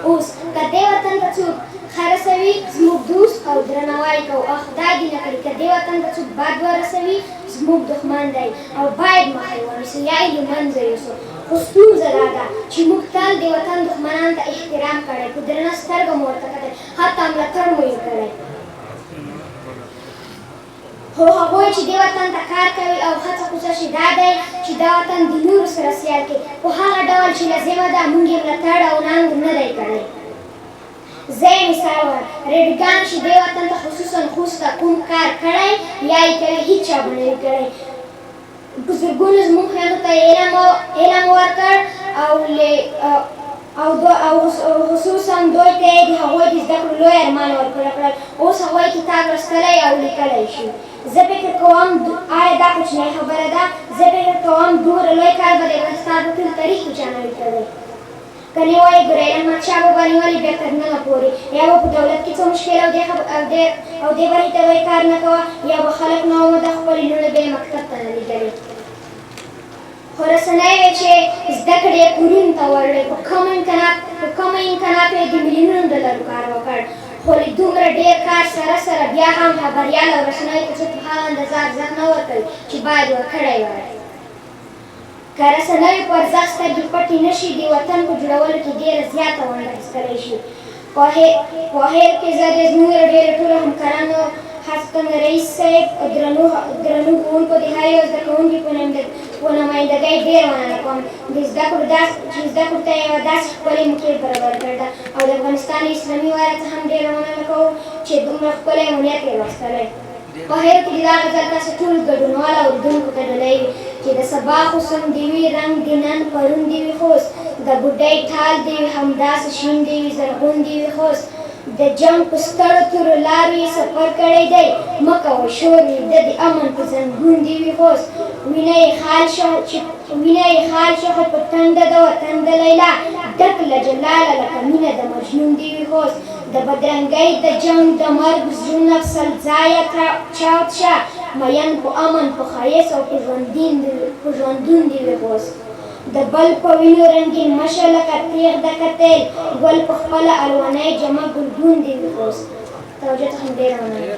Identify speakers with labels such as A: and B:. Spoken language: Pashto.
A: اوس که دې وطن ته څوک ښه رسوي زموږ دوست او درناوی کوو او خدای دې نه کړي که دې وطن ته څوک بد ورسوي زموږ دښمن دی او باید مخه یې ونیسو یا یې له منځه یوسو خو ستونزه دا ده چې موږ تل د وطن دښمنانو ته احترام کړی په درنه سترګه مو ورته کتل حتی ملاتړ مو یې کړی خو هغوی چې دې وطن ته کار کوي او هڅه کوشش یې دا دی چې دا وطن د نورو سره سیال کړي په هغه ډول چې لازمه ده موږ یې ملاتړ او ننګ نه دی کړی زه یې مثال وایم ریډګان چې دې وطن ته خصوصا خوست ته کوم کار کړی یا یې کوي هېڅ چا به نه وي کړی په زرګونو زموږ خویندو ته علم ورکړ او خصوصا دوی ته یې د هغوی د زده کړو لوی ارمان ورپوره کړل اوس هغوی کتاب لوستلی او لیکلی شي زه فکر کوم آیا دا کوچنۍ خبره ده زه فکر کوم دومره لوی کار به د افغانستان په ټول تاریخ کې چا نه وي کړی که نه وایي ګورئ احمدشاه بابا نیولې بیا تر ننه پورې یا به په دولت کې څه مشکل او دې برخې ته به یې کار نه کوه یا به خلک ناامیده خپلې لوڼې به یې مکتب ته نه لیدلې خو رسنیو چې زده کړې یې کورونو ته وړلې په کمه امکاناتو یې د میلیونونو ډالرو کار وکړ خو له دومره ډېر کار سره بیا هم خبریال او رسنیو ته څوک په هغه اندازه ارزښت نه ورکوي چې باید ورکړی وای که رسنیو په ارزښت سترګې پټې نه شي د وطن په جوړولو کې ډېره زیاته ونډه اخیستلی شي په هیر کې زه د زموږ ډېرو ټولو همکارانو خاصتاً رئیس صاحب درنو ښوونکو د هر یو زده کوونکي په نمایندګۍ ډېره مننه کوم چې زده کړو ته یې یوه داسې ښکلې موقع برابر کړې ده او د افغانستان اسلامي وایرت څخه هم ډېره مننه کوو چې دومره ښکلی امنیت یې لوستلی په هیر کې د دا غزل تاسو ټول ګډونوال اورېدونکو ته ډالۍ وي چې د سبا حسن دې وي رنګ دې نن پرون دې وي خوست د بوډۍ ټال دې وي همداسې شین دې وي زرغون دې وي خوست د جنګ په ستړو تورو لارو یې سفر کړی دی مه کوه شور ویده د امن په زنګون دې وي خوست وینه یې خال شو خو په تنده د وطن د لیلا ډک له جلاله لکه مینه د مجنون دې وي خوست د بدرنګۍ د جنګ د مرګ زړونه سل ځایه چاود شه مین په امن په ښایست او په ژوندون دې وي خوست د بل په وینو رنګین مشه لکه تیغ د کتل ګل په خپله الوانۍ جمع ګلګون دې وي خوست توجه څخه ډېره مننه